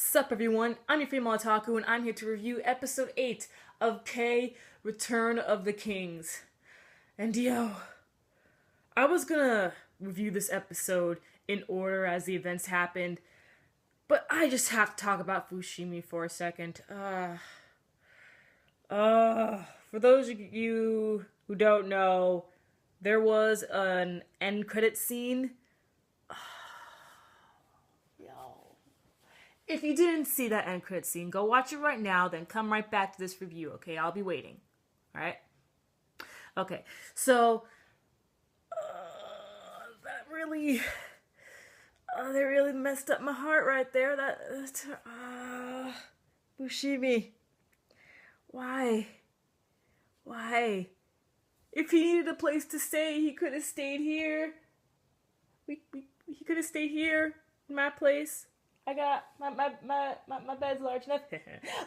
Sup everyone, I'm your female otaku and I'm here to review episode 8 of K Return of the Kings. And I was gonna review this episode in order as the events happened, but I just have to talk about Fushimi for a second. For those of you who don't know, there was an end credit scene. If you didn't see that end credit scene, go watch it right now, then come right back to this review, okay? I'll be waiting. Alright? Okay, so that really messed up my heart right there. Fushimi. Why? If he needed a place to stay, he could have stayed here. He could have stayed here in my place. I got my bed's large enough.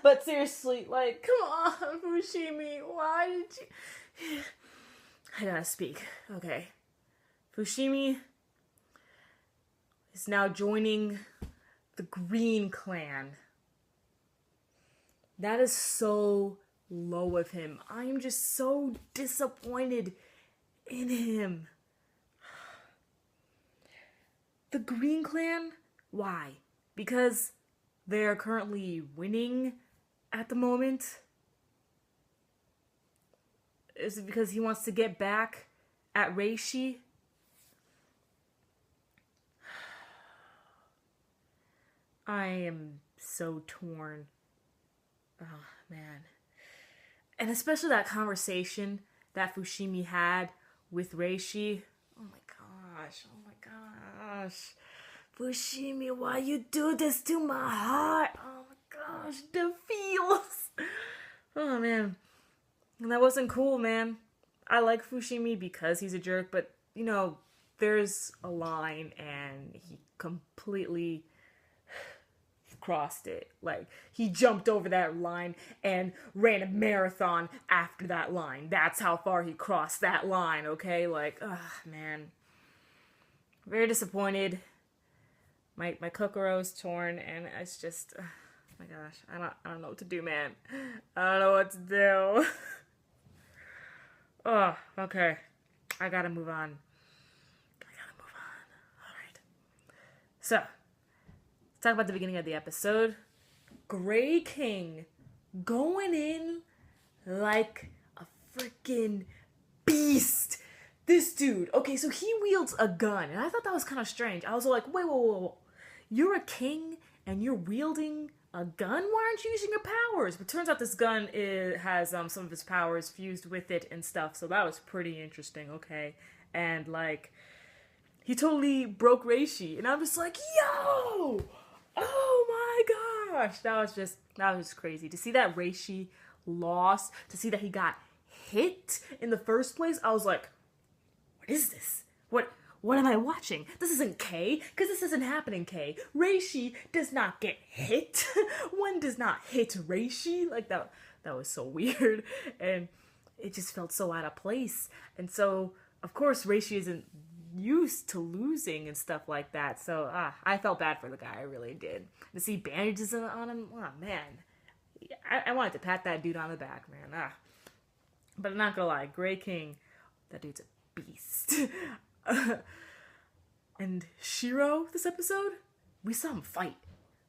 But seriously, like, come on, Fushimi, why did you? I gotta speak. Okay. Fushimi is now joining the Green Clan. That is so low of him. I am just so disappointed in him. The Green Clan? Why? Because they're currently winning at the moment? Is it because he wants to get back at Reishi? I am so torn. Oh, man. And especially that conversation that Fushimi had with Reishi. Oh my gosh. Fushimi, why you do this to my heart? Oh my gosh, the feels. Oh man. And that wasn't cool, man. I like Fushimi because he's a jerk, but there's a line and he completely crossed it. Like, he jumped over that line and ran a marathon after that line. That's how far he crossed that line, okay? Like, man. Very disappointed. My kokoro's torn, and it's just, oh my gosh, I don't know what to do, man. I don't know what to do. Oh, okay. I gotta move on. Alright. So, let's talk about the beginning of the episode. Grey King going in like a freaking beast. This dude, okay, so he wields a gun, and I thought that was kind of strange. I was like, wait, whoa. You're a king, and you're wielding a gun? Why aren't you using your powers? But turns out this gun has some of his powers fused with it and stuff, so that was pretty interesting, okay? And, like, he totally broke Reishi, and I'm just like, yo! Oh my gosh! That was just crazy. To see that Reishi lost, to see that he got hit in the first place, I was like, what is this? What am I watching? This isn't K, because this doesn't happen in K. Reishi does not get hit. One does not hit Reishi. Like, that was so weird. And it just felt so out of place. And so, of course, Reishi isn't used to losing and stuff like that. So, I felt bad for the guy. I really did. To see bandages on him, oh, man. I wanted to pat that dude on the back, man. But I'm not gonna lie, Grey King, that dude's a beast. And Shiro, this episode, we saw him fight.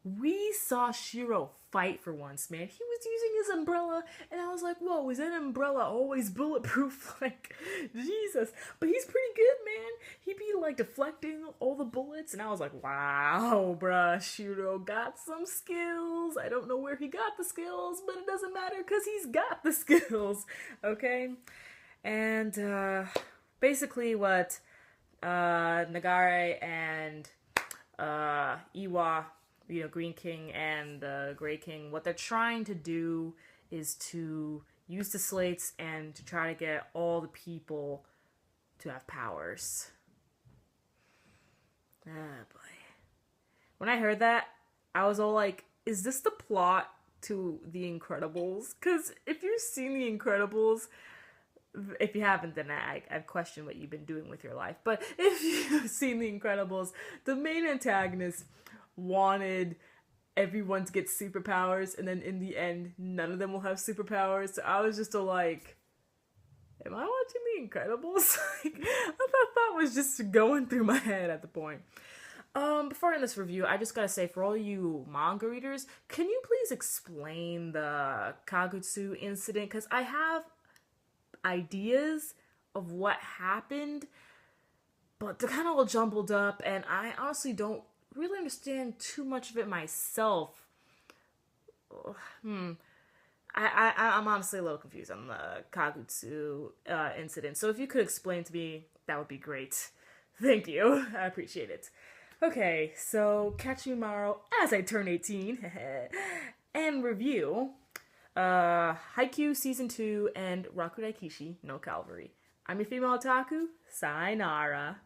We saw Shiro fight for once, man. He was using his umbrella, and I was like, whoa, is that umbrella always bulletproof? Like, Jesus. But he's pretty good, man. He'd be, like, deflecting all the bullets, and I was like, wow, bruh, Shiro got some skills. I don't know where he got the skills, but it doesn't matter, because he's got the skills, okay? And, basically what Nagare and Iwa, Green King and the Grey King, what they're trying to do is to use the slates and to try to get all the people to have powers. Ah, boy. When I heard that, I was all like, is this the plot to The Incredibles? Because if you've seen The Incredibles, if you haven't, then I'd question what you've been doing with your life. But if you've seen The Incredibles, the main antagonist wanted everyone gets superpowers, and then in the end, none of them will have superpowers. So I was just like, am I watching The Incredibles? Like, that was just going through my head at the point. Before I end this review, I just gotta say, for all you manga readers, can you please explain the Kagutsu incident? Because I have ideas of what happened, but they're kind of all jumbled up, and I honestly don't really understand too much of it myself. I'm honestly a little confused on the Kagutsu incident, so if you could explain to me, that would be great. Thank you. I appreciate it. Okay, so catch me tomorrow as I turn 18 and review Haikyuu Season 2 and Rakudai Kishi no Calvary. I'm your female otaku. Sayonara.